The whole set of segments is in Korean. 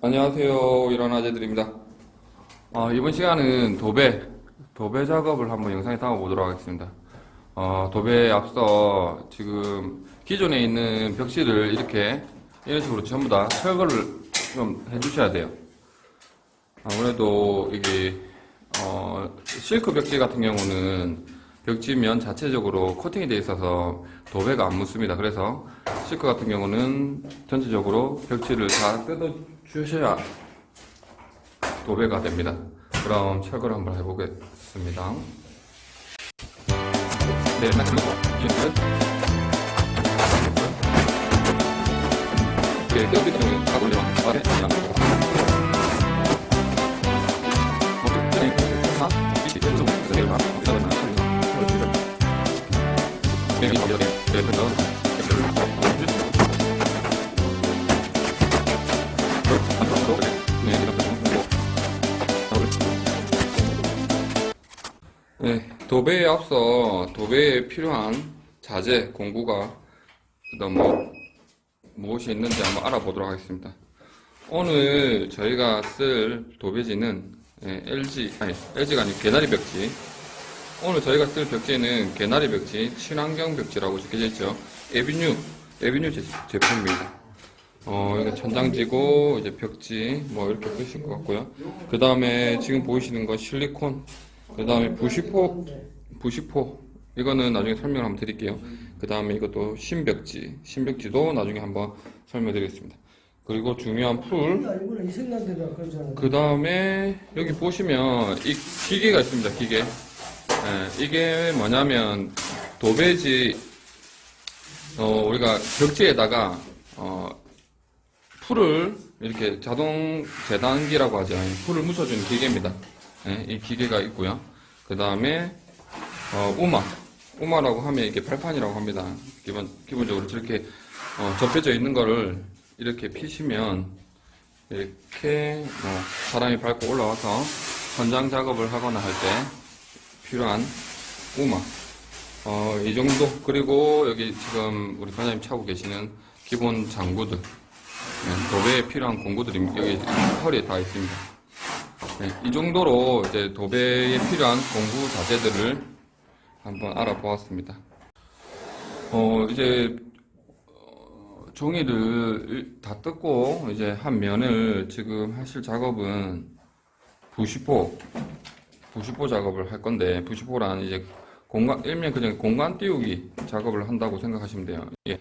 안녕하세요. 일어나 아재들입니다. 이번 시간은 도배 작업을 한번 영상에 담아보도록 하겠습니다. 도배에 앞서 지금 기존에 있는 벽지를 이런 식으로 전부 다 철거를 좀 해주셔야 돼요. 아무래도 이게, 실크 벽지 같은 경우는 벽지면 자체적으로 코팅이 되어 있어서 도배가 안 묻습니다. 그래서 실크 같은 경우는 전체적으로 벽지를 다 뜯어 주셔야 도배가 됩니다. 그럼 철거를 한번 해보겠습니다. 네, 그리고 이제는 뼈 같은 다 올려 아래 그냥 네, 도배에 앞서 도배에 필요한 자재, 공구가 그다음 무엇이 있는지 한번 알아보도록 하겠습니다. 오늘 저희가 쓸 도배지는 LG가 아니고 개나리 벽지. 오늘 저희가 쓸 벽지는 개나리 벽지, 친환경 벽지라고 적혀져 있죠. 에비뉴 제품입니다. 이거 천장지고 이제 벽지 뭐 이렇게 쓰실 것 같고요. 그 다음에 지금 보이시는 거 실리콘. 그 다음에 부시포 이거는 나중에 설명을 한번 드릴게요. 그 다음에 이것도 신벽지도 나중에 한번 설명드리겠습니다. 그리고 중요한 풀. 그 다음에 여기 보시면 이 기계가 있습니다. 기계. 이게 뭐냐면 도배지 우리가 벽지에다가 풀을 이렇게 자동 재단기라고 하죠. 풀을 묻혀주는 기계입니다. 이 기계가 있고요. 그 다음에 우마라고 하면 이게 발판이라고 합니다. 기본적으로 저렇게 접혀져 있는 거를 이렇게 피시면 이렇게 사람이 밟고 올라와서 천장 작업을 하거나 할 때 필요한 우마. 이 정도. 그리고 여기 지금 우리 과장님 차고 계시는 기본 장구들, 도배에 필요한 공구들이 여기 허리에 다 있습니다. 이 정도로 이제 도배에 필요한 공구 자재들을 한번 알아보았습니다. 이제 종이를 다 뜯고 이제 한 면을 지금 하실 작업은 부시포 작업을 할 건데, 부시포란 이제 일면 그냥 공간 띄우기 작업을 한다고 생각하시면 돼요. 예,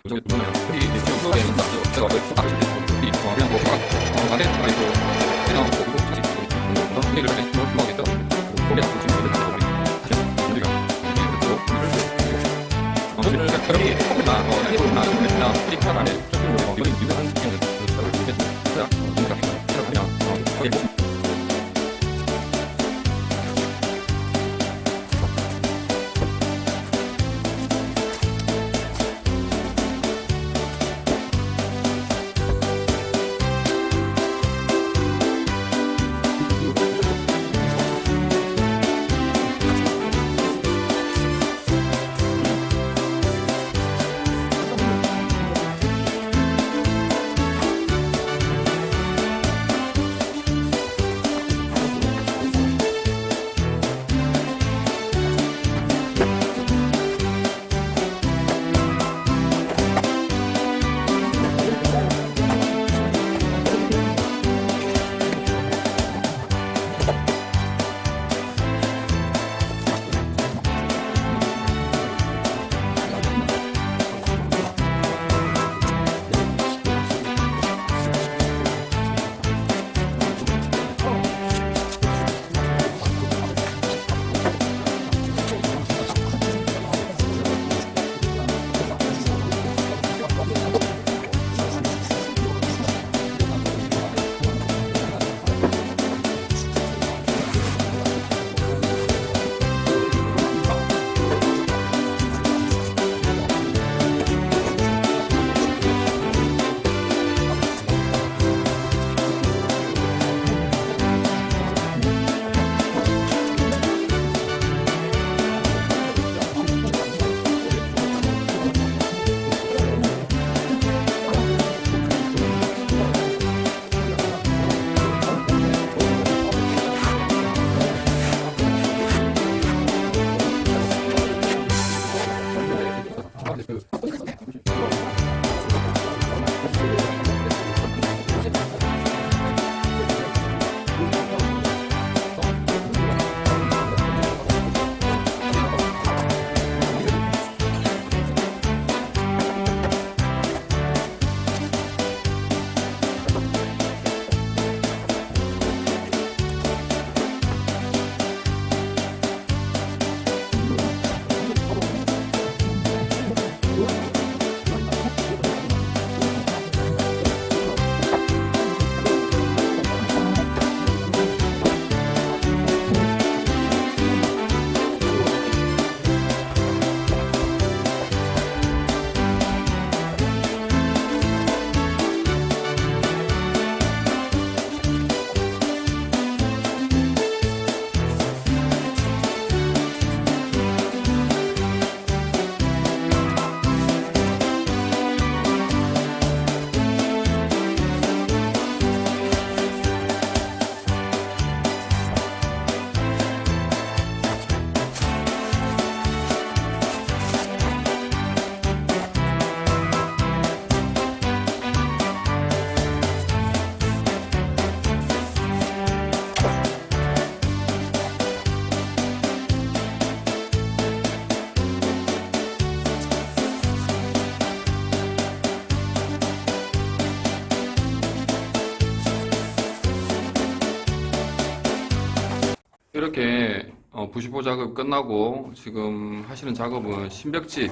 이렇게 부시포 작업 끝나고 지금 하시는 작업은 신벽지.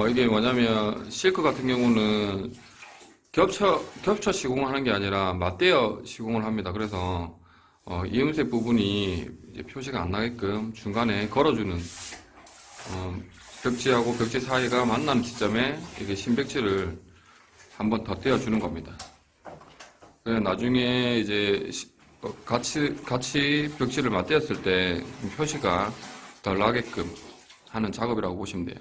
이게 뭐냐면 실크 같은 경우는 겹쳐 시공을 하는 게 아니라 맞대어 시공을 합니다. 그래서 이음새 부분이 이제 표시가 안 나게끔 중간에 걸어주는 벽지하고 벽지 사이가 만나는 지점에 이게 신벽지를 한 번 더 떼어주는 겁니다. 그래서 나중에 이제 같이 벽지를 맞대었을 때 표시가 덜 나게끔 하는 작업이라고 보시면 돼요.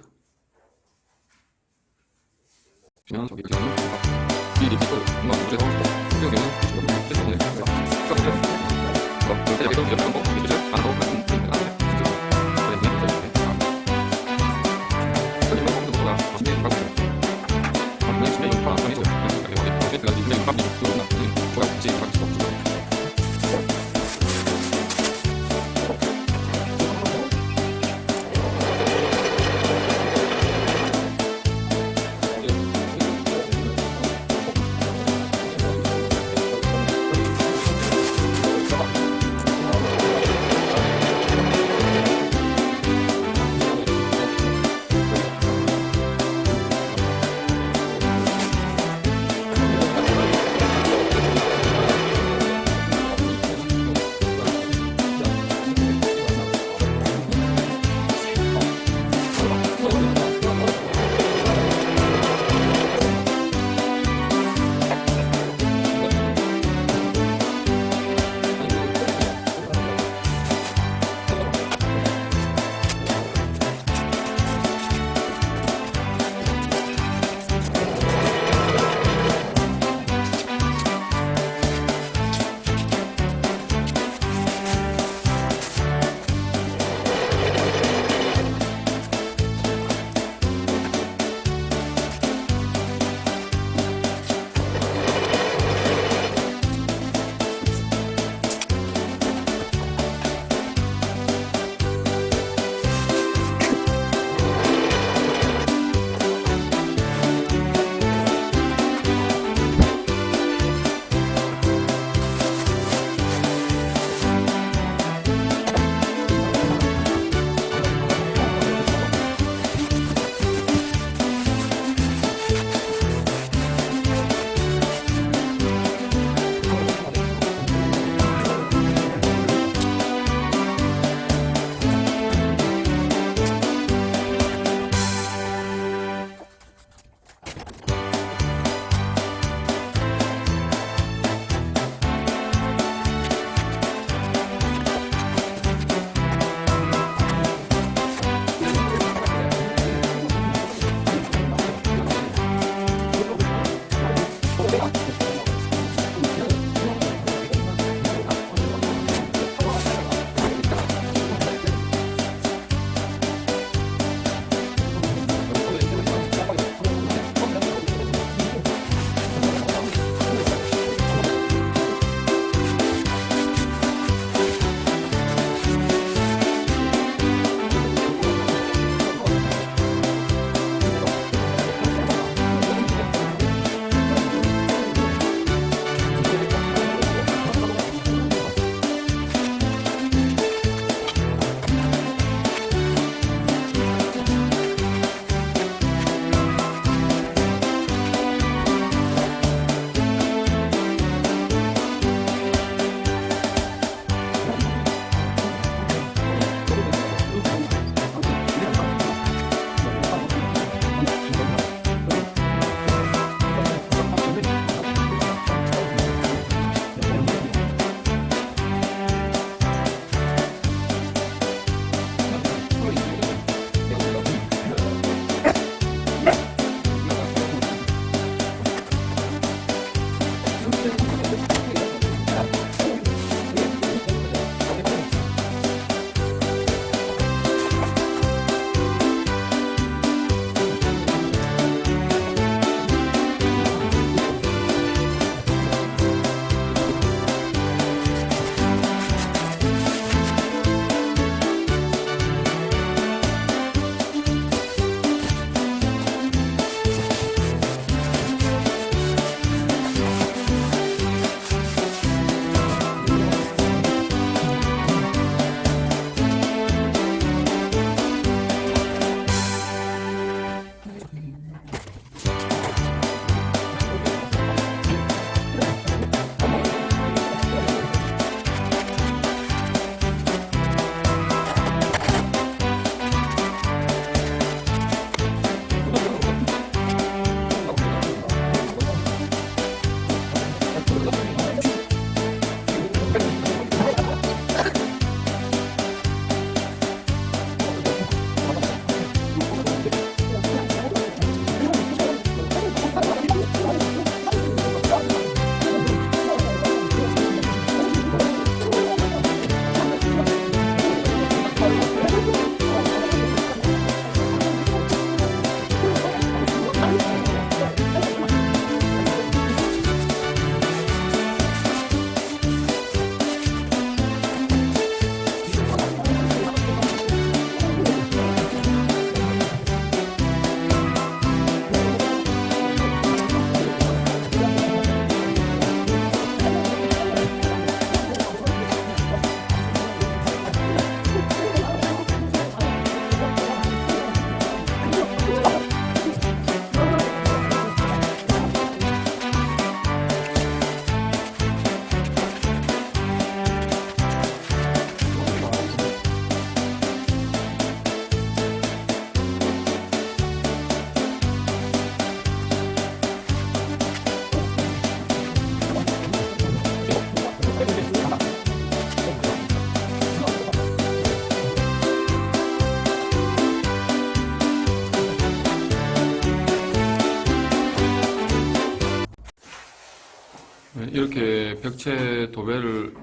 네, 이렇게 벽체 도배를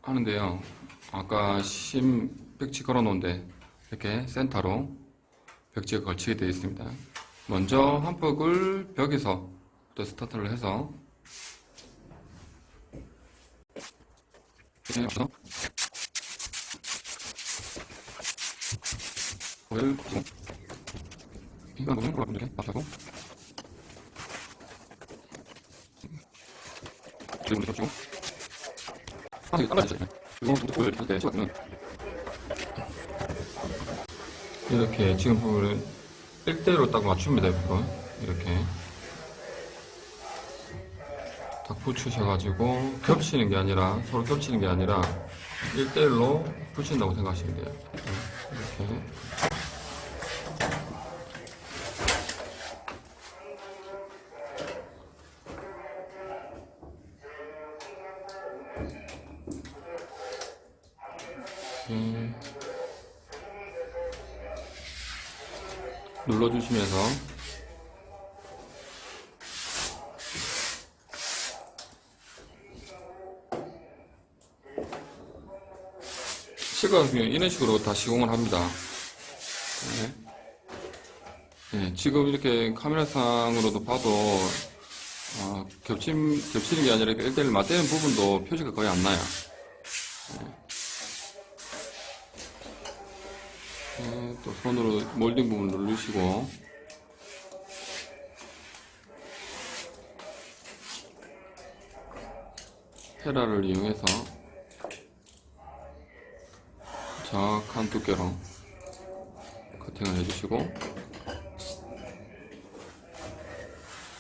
하는데요. 아까 벽지 걸어 놓은데 이렇게 센터로 벽지가 걸치게 되어 있습니다. 먼저 한 폭을 벽에서 또 스타트를 해서 이렇게 도배를 붙이고 이거 보면 여러분들이 맞하고 지금 붙이고 이게 잘라주세요. 이거 도배를 할 때 시작하면 이렇게 지금 부분은 1대1로 딱 맞춥니다. 이렇게 딱 붙이셔가지고 겹치는 게 아니라 서로 겹치는 게 아니라 1대1로 붙인다고 생각하시면 돼요. 이렇게 눌러주시면서 실과 이런 식으로 다 시공을 합니다. 네, 지금 이렇게 카메라상으로도 봐도 겹치는 게 아니라 1대1 맞대는 부분도 표시가 거의 안 나요. 또 손으로 몰딩 부분 누르시고 헤라를 이용해서 정확한 두께로 커팅을 해주시고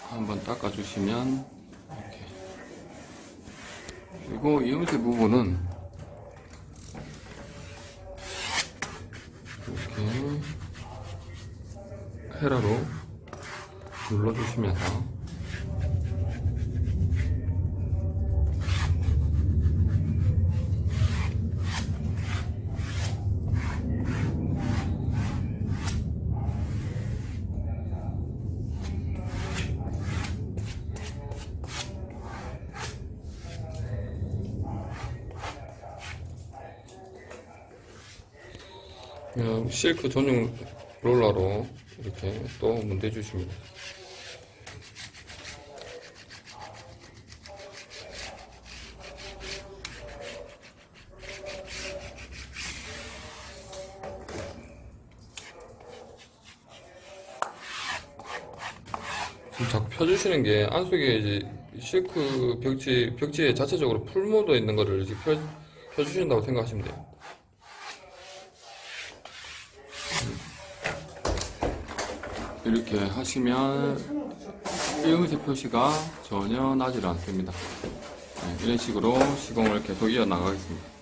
한번 닦아주시면 이렇게. 그리고 이음새 부분은 이렇게 헤라로 눌러주시면서 그냥 실크 전용 롤러로 이렇게 또 문대 주십니다. 지금 자꾸 펴주시는 게 안속에 이제 실크 벽지에 자체적으로 풀 묻어 있는 거를 이제 펴주신다고 생각하시면 돼요. 이렇게 하시면 이음새 표시가 전혀 나질 않습니다. 네, 이런 식으로 시공을 계속 이어나가겠습니다.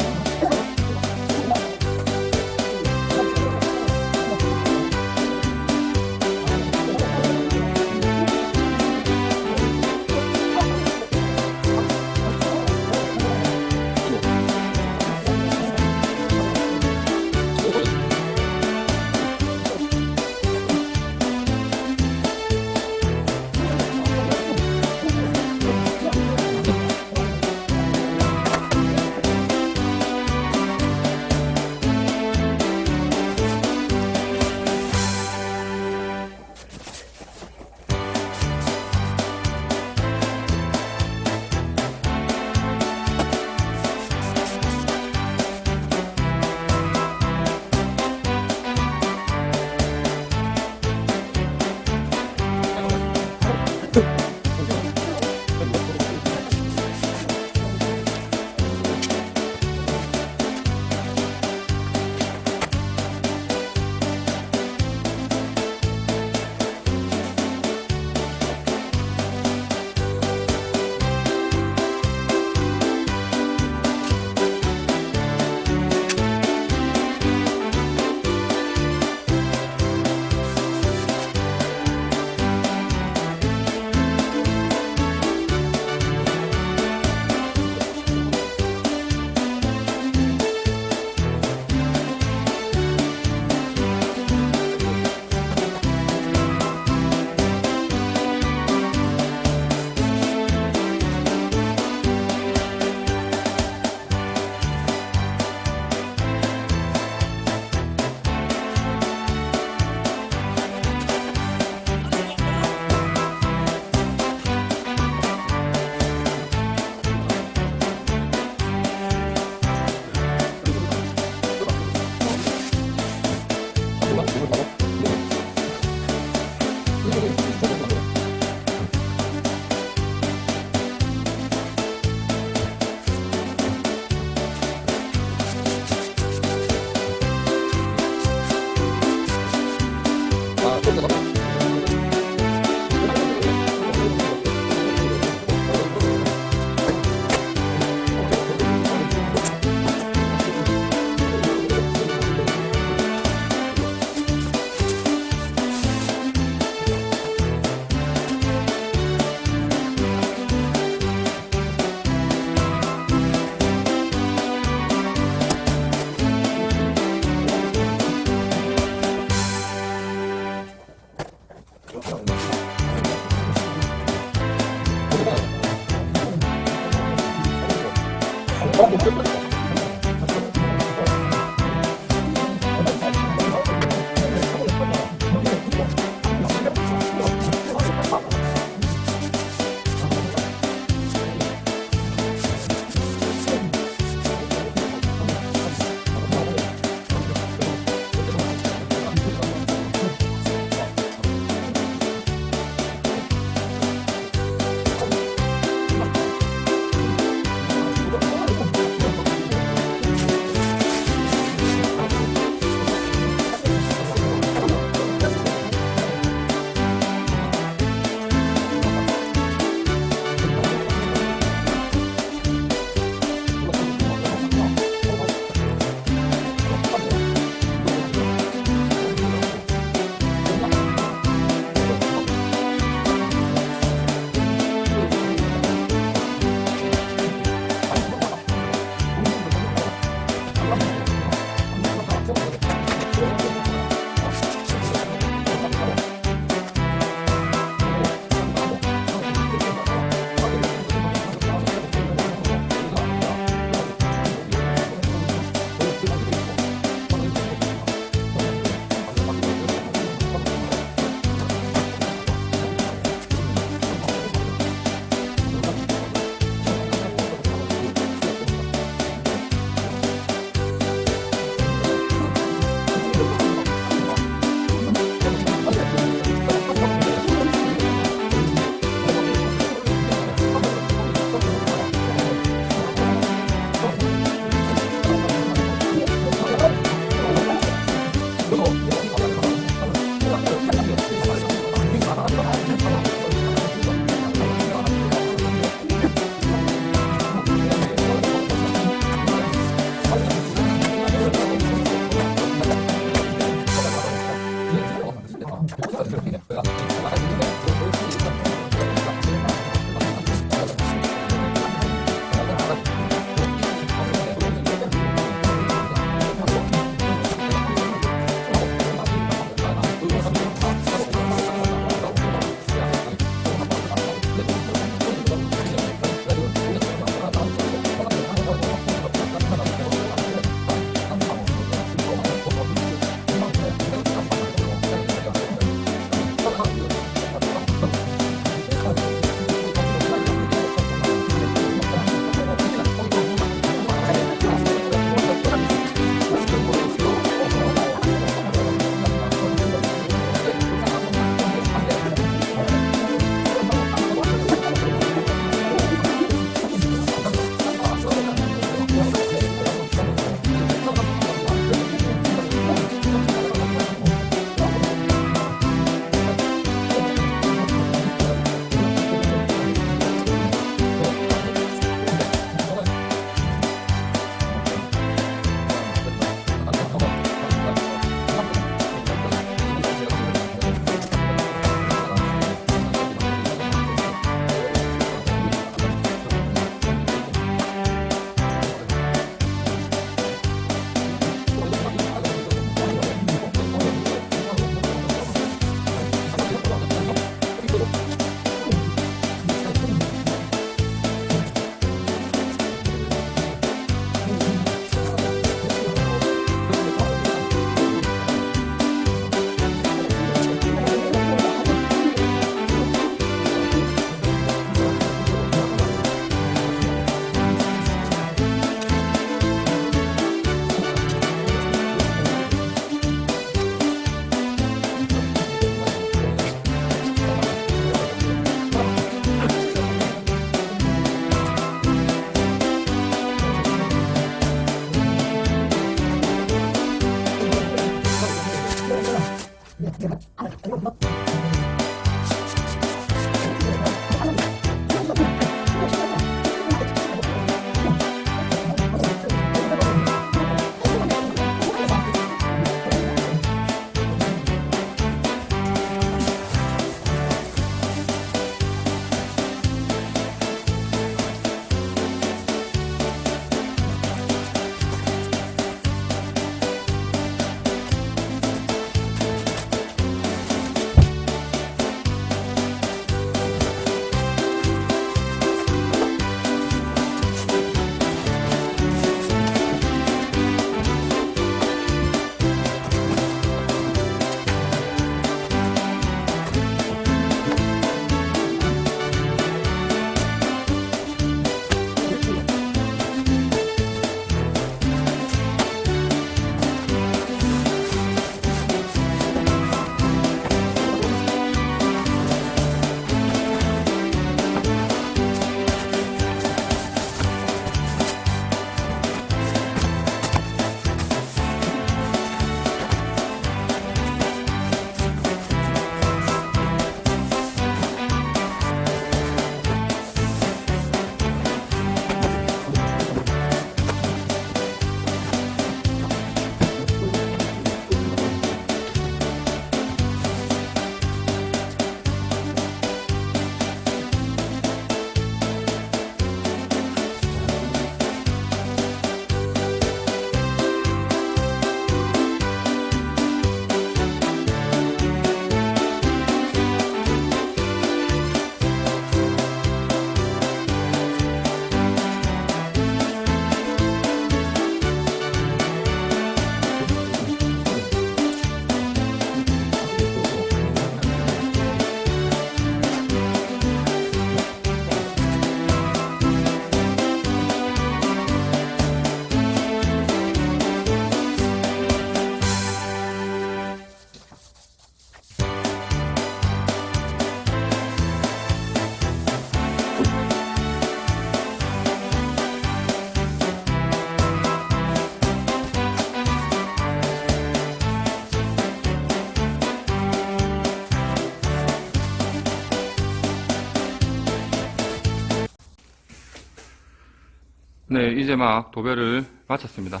네, 이제 막 도배를 마쳤습니다.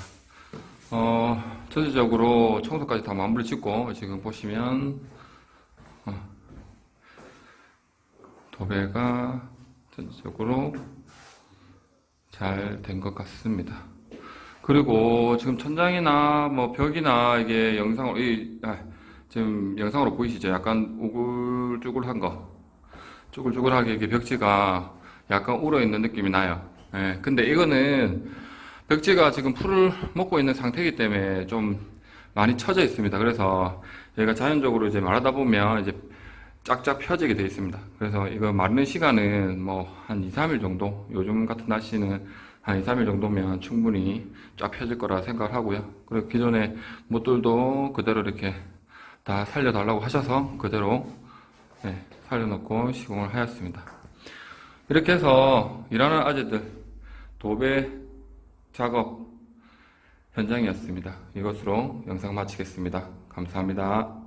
전체적으로 청소까지 다 마무리 짓고, 지금 보시면, 도배가 전체적으로 잘 된 것 같습니다. 그리고 지금 천장이나 뭐 벽이나 이게 영상으로, 지금 영상으로 보이시죠? 약간 우글쭈글한 거. 쭈글쭈글하게 이렇게 벽지가 약간 울어있는 느낌이 나요. 예, 근데 이거는 벽지가 지금 풀을 먹고 있는 상태이기 때문에 좀 많이 처져 있습니다. 그래서 얘가 자연적으로 이제 마르다 보면 이제 쫙쫙 펴지게 되어 있습니다. 그래서 이거 마르는 시간은 뭐 한 2, 3일 정도, 요즘 같은 날씨는 한 2, 3일 정도면 충분히 쫙 펴질 거라 생각을 하고요. 그리고 기존에 못들도 그대로 이렇게 다 살려달라고 하셔서 그대로 살려놓고 시공을 하였습니다. 이렇게 해서 일하는 아재들 도배 작업 현장이었습니다. 이것으로 영상 마치겠습니다. 감사합니다.